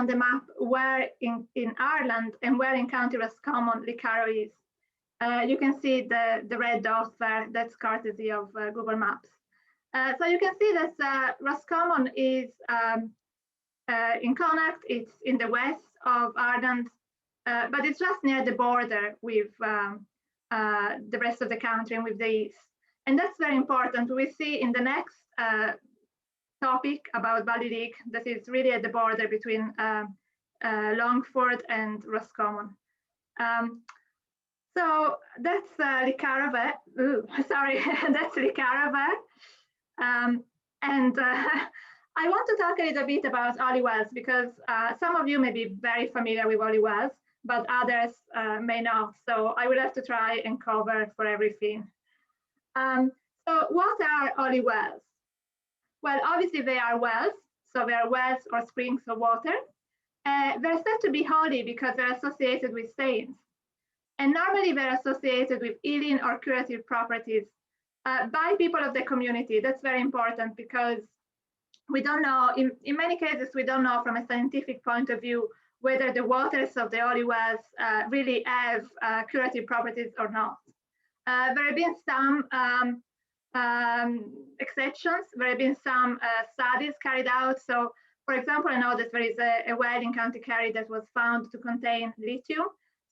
on the map where in Ireland and where in County Roscommon Lecarrow is. You can see the red dots there. That's courtesy of Google Maps. So you can see that Roscommon is in Connacht. It's in the west of Ireland, but it's just near the border with the rest of the country and with the east. And that's very important. We see in the next topic about Ballylig that is really at the border between Longford and Roscommon. So that's Lecarrow. Sorry, that's Lecarrow. And I want to talk a little bit about Ollie Wells because some of you may be very familiar with Ollie Wells, but others may not. So I will have to try and cover for everything. So what are Ollie Wells? Well, obviously they are wells. So they are wells or springs of water. They're said to be holy because they're associated with saints. And normally they're associated with healing or curative properties by people of the community. That's very important because we don't know, in many cases, we don't know from a scientific point of view whether the waters of the Ollie Wells really have curative properties or not. There have been some exceptions. There have been some studies carried out. So, for example, I know that there is a well in County Kerry that was found to contain lithium.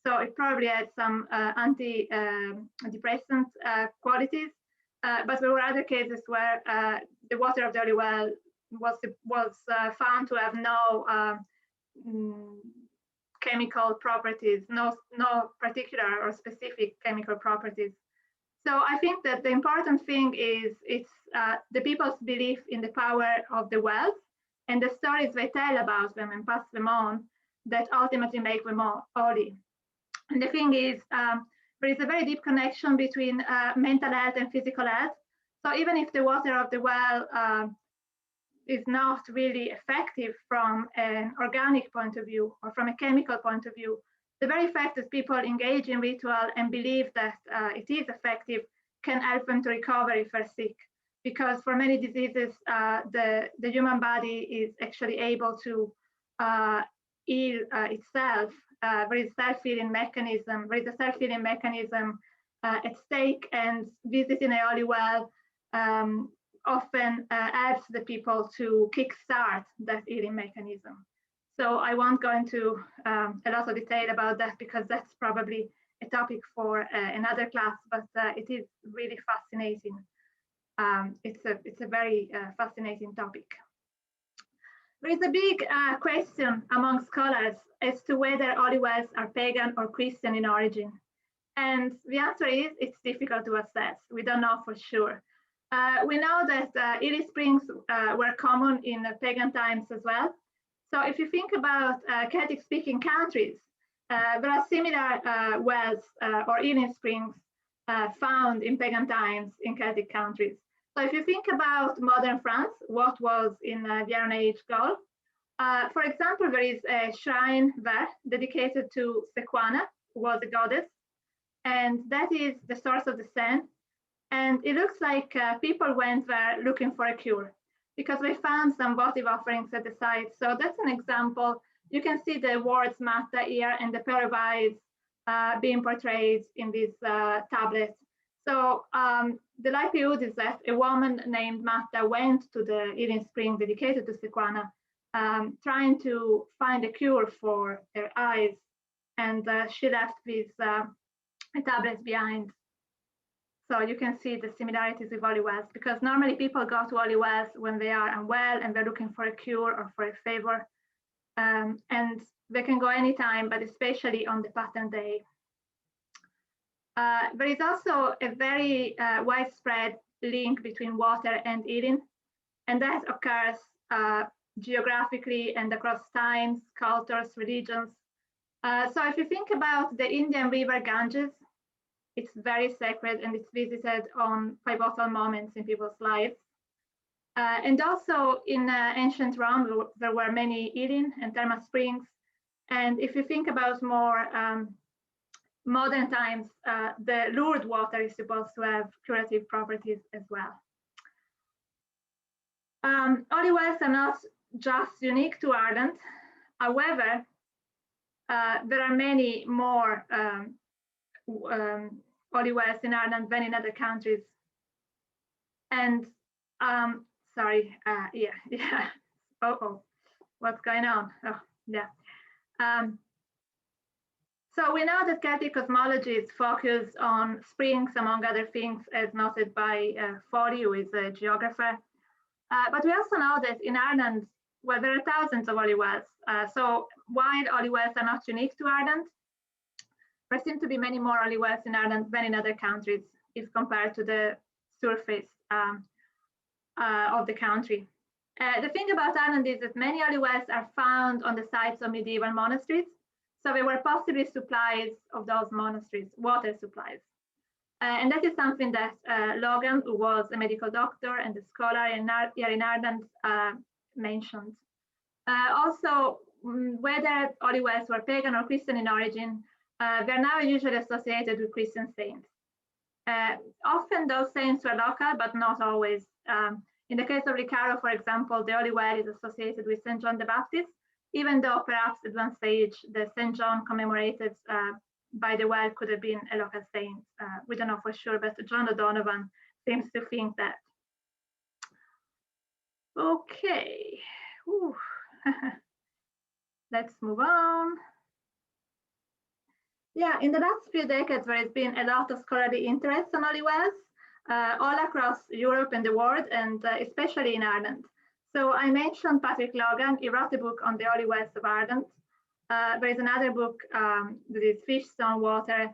So it probably had some antidepressant qualities. But there were other cases where the water of the Ollie Well was found to have no chemical properties, no particular or specific chemical properties. So I think that the important thing is it's the people's belief in the power of the wells and the stories they tell about them and pass them on that ultimately make them holy. And the thing is, there is a very deep connection between mental health and physical health. So even if the water of the well is not really effective from an organic point of view or from a chemical point of view, the very fact that people engage in ritual and believe that it is effective can help them to recover if they're sick. Because for many diseases, the human body is actually able to heal itself. There is self-healing mechanism. There is a self-healing mechanism at stake, and visiting a Ollie Well often helps the people to kickstart that healing mechanism. So I won't go into a lot of detail about that because that's probably a topic for another class, but it is really fascinating. It's a very fascinating topic. There is a big question among scholars as to whether Ollie Wells are pagan or Christian in origin. And the answer is it's difficult to assess. We don't know for sure. We know that Ely springs were common in pagan times as well. So if you think about Celtic-speaking countries, there are similar wells or healing springs found in pagan times in Celtic countries. So if you think about modern France, what was in the Iron Age Gaul, for example, there is a shrine there dedicated to Sequana, who was a goddess, and that is the source of the Seine. And it looks like people went there looking for a cure because they found some votive offerings at the site. So that's an example. You can see the words Matta here and the pair of eyes being portrayed in these tablets. So the likelihood is that a woman named Matta went to the healing spring dedicated to Sequana, trying to find a cure for her eyes, and she left these tablets behind. So you can see the similarities with Ollie Wells, because normally people go to Ollie Wells when they are unwell and they're looking for a cure or for a favor, and they can go anytime, but especially on the pattern day. There is also a very widespread link between water and healing, and that occurs geographically and across times, cultures, religions. So if you think about the Indian river Ganges, it's very sacred and it's visited on pivotal moments in people's lives. And also in ancient Rome, there were many healing and thermal springs. And if you think about more modern times, the Lourdes water is supposed to have curative properties as well. Ollie Wells are not just unique to Ireland. However, there are many more olive wells in Ireland than in other countries. And sorry, yeah. Oh, what's going on? Oh, yeah. So we know that Celtic cosmology is focused on springs, among other things, as noted by Foley, who is a geographer. But we also know that in Ireland, well, there are thousands of olive wells. So while olive wells are not unique to Ireland, there seem to be many more olive wells in Ireland than in other countries, if compared to the surface of the country. The thing about Ireland is that many olive wells are found on the sites of medieval monasteries. So they were possibly supplies of those monasteries, water supplies. And that is something that Logan, who was a medical doctor and a scholar here in Ireland, mentioned. Also, whether olive wells were pagan or Christian in origin, they're now usually associated with Christian saints. Often those saints were local, but not always. In the case of Lecarrow, for example, the olive well is associated with St. John the Baptist, even though perhaps at one stage the St. John commemorated by the well could have been a local saint. We don't know for sure, but John O'Donovan seems to think that. Okay, let's move on. Yeah, in the last few decades, there has been a lot of scholarly interest on olive wells all across Europe and the world, and especially in Ireland. So I mentioned Patrick Logan. He wrote a book on the olive wells of Ireland. There is another book that is Fish, Stone, Water,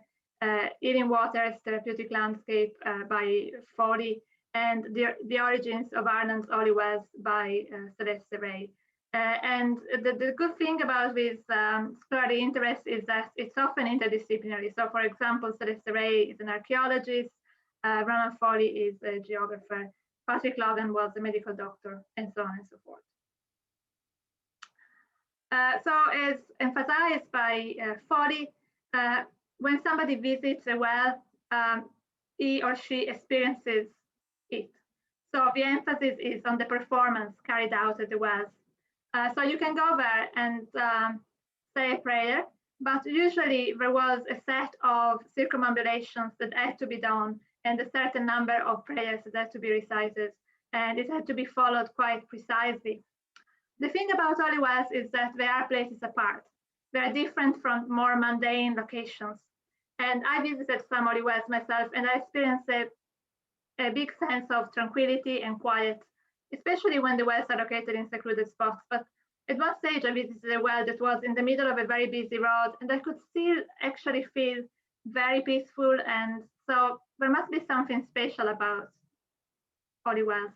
Eating Waters, Therapeutic Landscape by Foley, and the Origins of Ireland's Olive Wells by Celeste Ray. And the good thing about this scholarly interest is that it's often interdisciplinary. So for example, Celeste Ray is an archaeologist, Ronald Foley is a geographer, Patrick Logan was a medical doctor, and so on and so forth. So as emphasized by Foley, when somebody visits a well, he or she experiences it. So the emphasis is on the performance carried out at the wells. So you can go there and say a prayer, but usually there was a set of circumambulations that had to be done and a certain number of prayers that had to be recited, and it had to be followed quite precisely. The thing about olive wells is that they are places apart. They are different from more mundane locations. And I visited some olive wells myself, and I experienced a big sense of tranquility and quiet, especially when the wells are located in secluded spots. But at one stage, I visited a well that was in the middle of a very busy road, and I could still actually feel very peaceful. And so there must be something special about olive wells.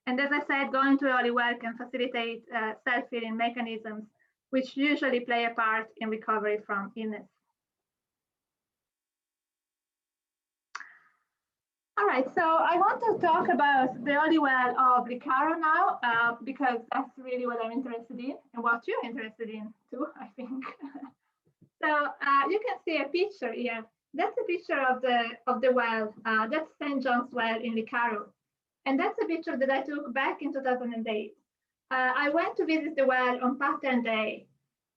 And as I said, going to olive well can facilitate self-healing mechanisms, which usually play a part in recovery from illness. All right, so I want to talk about the olive well of Lecarrow now, because that's really what I'm interested in and what you're interested in too, I think. So you can see a picture here. That's a picture of the well. That's St. John's Well in Lecarrow. And that's a picture that I took back in 2008. I went to visit the well on Pattern Day.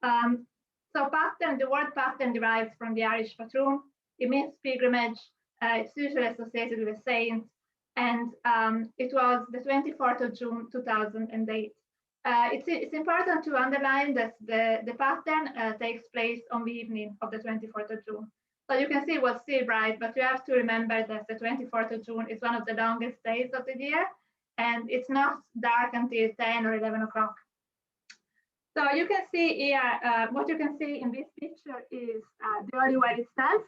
So pattern, the word pattern derives from the Irish patroon. It means pilgrimage. It's usually associated with a saint. And it was the 24th of June, 2008. It's important to underline that the pattern takes place on the evening of the 24th of June. So you can see it was still bright, but you have to remember that the 24th of June is one of the longest days of the year, and it's not dark until 10 or 11 o'clock. So you can see here, what you can see in this picture is the olive well itself.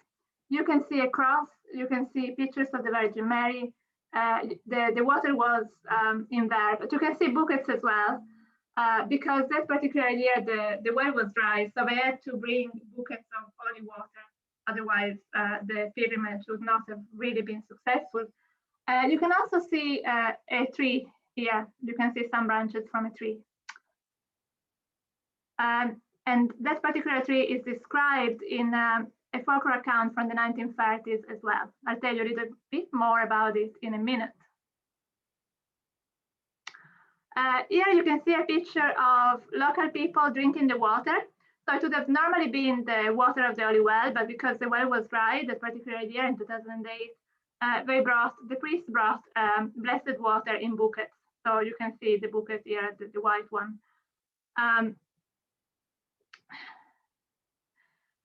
You can see a cross, you can see pictures of the Virgin Mary. The water was in there, but you can see buckets as well, because that particular year the well was dry, so they had to bring buckets of olive water. Otherwise, the pilgrimage would not have really been successful. You can also see a tree here. You can see some branches from a tree. And that particular tree is described in a folklore account from the 1930s as well. I'll tell you a little bit more about it in a minute. Here you can see a picture of local people drinking the water. So it would have normally been the water of the holy well, but because the well was dry that particular year in 2008, the priest brought blessed water in buckets. So you can see the bucket here, the white one.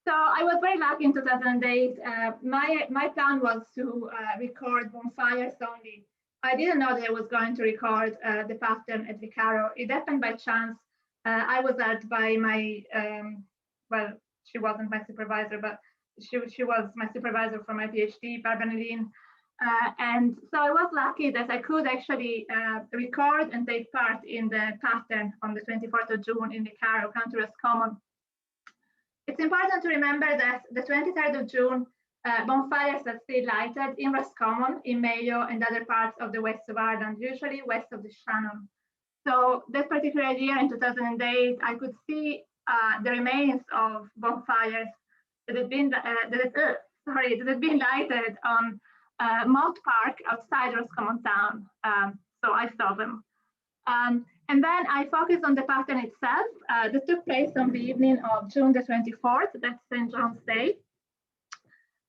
So I was very lucky in 2008. My plan was to record bonfires only. I didn't know that I was going to record the pattern at Lecarrow. It happened by chance. I was asked by my, well, she wasn't my supervisor, but she was my supervisor for my PhD, Barbanelline. And so I was lucky that I could actually record and take part in the pattern on the 24th of June in Lecarrow, County Roscommon. It's important to remember that the 23rd of June, bonfires are still lighted in Roscommon, in Mayo, and other parts of the west of Ireland, usually west of the Shannon. So that particular year in 2008, I could see the remains of bonfires that had been lighted on Mott Park outside Roscommon town. So I saw them. And then I focused on the pattern itself that took place on the evening of June the 24th, that's St. John's Day.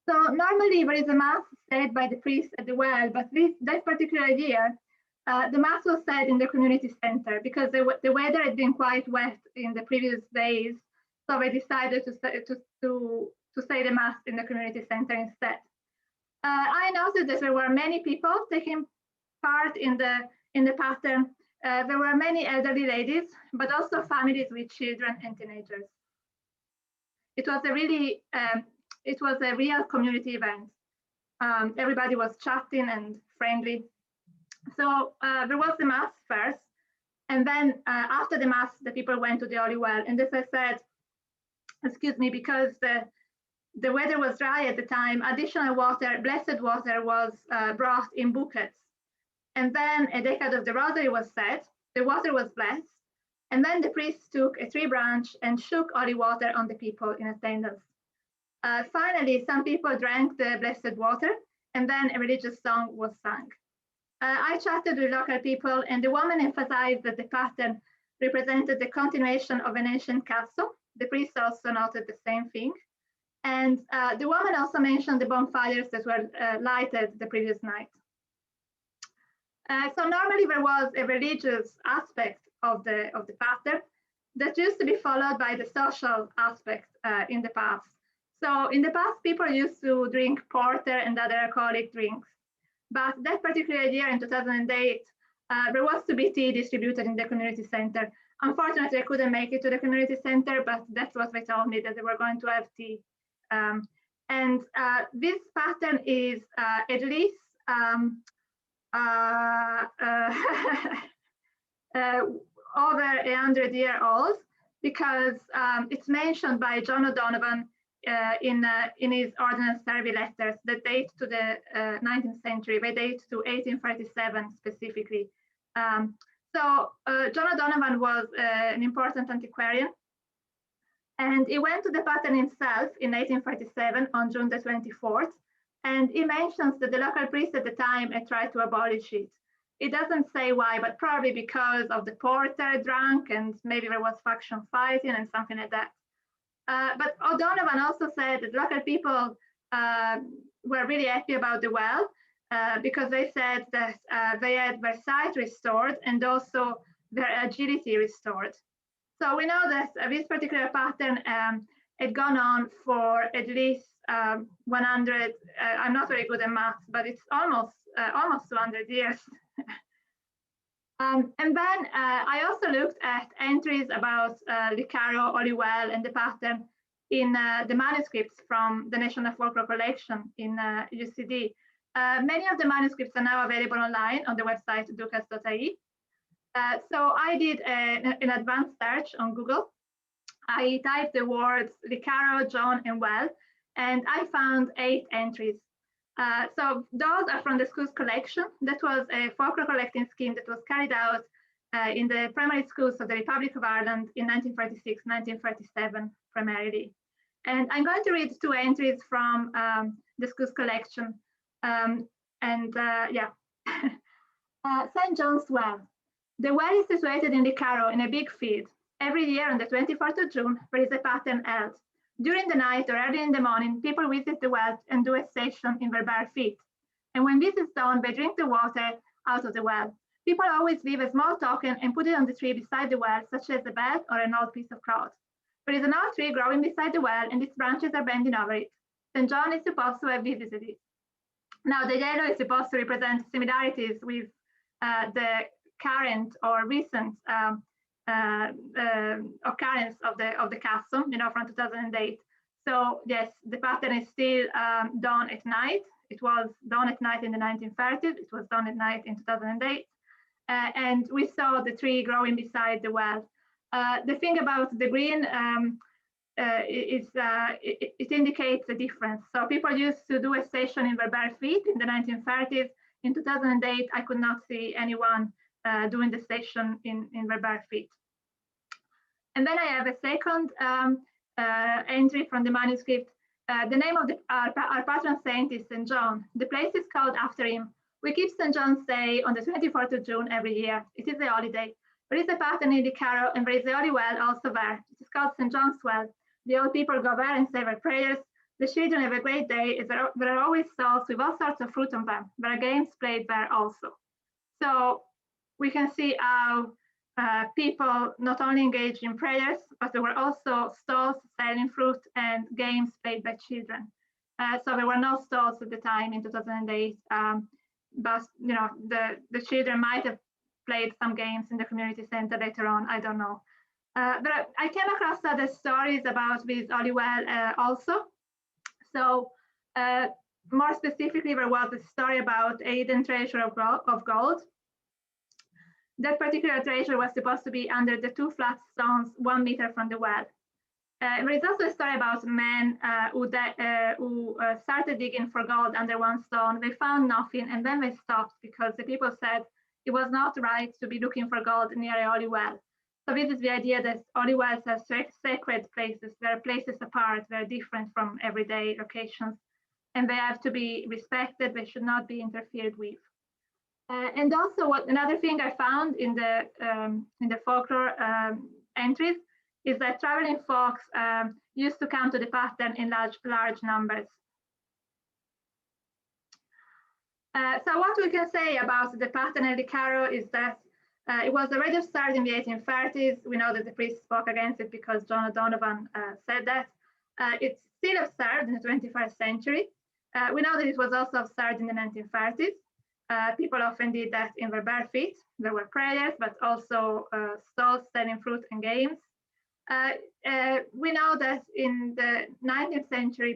So normally there is a mass said by the priest at the well, but that particular year, the mass was said in the community center because the weather had been quite wet in the previous days. So they decided to say the mass in the community center instead. I noticed that there were many people taking part in the pattern. There were many elderly ladies, but also families with children and teenagers. It was a real community event. Everybody was chatting and friendly. So there was the mass first, and then after the mass, the people went to the holy well. And as I said, excuse me, because the weather was dry at the time, additional water, blessed water, was brought in buckets. And then a decade of the rosary was said, the water was blessed, and then the priest took a tree branch and shook holy water on the people in attendance. Finally, some people drank the blessed water, and then a religious song was sung. I chatted with local people, and the woman emphasized that the pattern represented the continuation of an ancient castle. The priest also noted the same thing. And the woman also mentioned the bonfires that were lighted the previous night. So normally there was a religious aspect of the pattern that used to be followed by the social aspect in the past. So in the past, people used to drink porter and other alcoholic drinks. But that particular year in 2008, there was to be tea distributed in the community center. Unfortunately, I couldn't make it to the community center, but that's what they told me, that they were going to have tea. And this pattern is at least over 100-year old, because it's mentioned by John O'Donovan in his ordinance survey letters that date to the 19th century. They date to 1837 specifically. So John O'Donovan was an important antiquarian, and he went to the pattern himself in 1837 on June the 24th, and he mentions that the local priest at the time had tried to abolish it. It doesn't say why, but probably because of the porter drunk, and maybe there was faction fighting and something like that. But O'Donovan also said that local people were really happy about the well because they said that they had their sight restored and also their agility restored. So we know that this particular pattern had gone on for at least 100, I'm not very good at math, but it's almost 200 years. And then I also looked at entries about Lecarrow, Holy Well, and the pattern in the manuscripts from the National Folklore Collection in UCD. Many of the manuscripts are now available online on the website ducas.ie. So I did an advanced search on Google. I typed the words Lecarrow, John, and Well, and I found 8 entries. So those are from the school's collection. That was a folklore collecting scheme that was carried out in the primary schools of the Republic of Ireland in 1936, 1937 primarily. And I'm going to read 2 entries from the school's collection. Yeah. St. John's Well. The well is situated in Lecarrow in a big field. Every year on the 24th of June, there is a pattern held. During the night or early in the morning, people visit the well and do a station in their bare feet. And when this is done, they drink the water out of the well. People always leave a small token and put it on the tree beside the well, such as a bed or an old piece of cloth. There is an old tree growing beside the well, and its branches are bending over it. St. John is supposed to have visited it. Now, the yellow is supposed to represent similarities with the current or recent occurrence of the castle, from 2008. So yes, the pattern is still done at night. It was done at night in the 1930s. It was done at night in 2008. And we saw the tree growing beside the well. The thing about the green is it indicates a difference. So people used to do a station in their bare feet in the 1930s. In 2008, I could not see anyone doing the station in their bare feet. And then I have a second entry from the manuscript. The name of our patron saint is St. John. The place is called after him. We keep St. John's Day on the 24th of June every year. It is a holiday. There is a pattern in Lecarrow, and there is a holy well also there. It is called St. John's Well. The old people go there and say their prayers. The children have a great day. There are always stalls with all sorts of fruit on them. There are games played there also. So we can see how people not only engaged in prayers, but there were also stalls selling fruit and games played by children. So there were no stalls at the time in 2008, but the children might have played some games in the community center later on. I don't know. But I came across other stories about this holy well also. So more specifically, there was a story about a hidden treasure of gold. That particular treasure was supposed to be under the two flat stones 1 meter from the well. There is also a story about men who started digging for gold under one stone. They found nothing, and then they stopped because the people said it was not right to be looking for gold near a holy well. So this is the idea that holy wells are sacred places. They are places apart. They're different from everyday locations, and they have to be respected. They should not be interfered with. And also, another thing I found in the folklore entries is that traveling folks used to come to the pattern in large numbers. So what we can say about the pattern at Lecarrow is that it was already started in the 1830s. We know that the priest spoke against it because John O'Donovan said that. It's still observed in the 21st century. We know that it was also observed in the 1930s. People often did that in their bare feet. There were prayers, but also stalls selling fruit and games. We know that in the 19th century,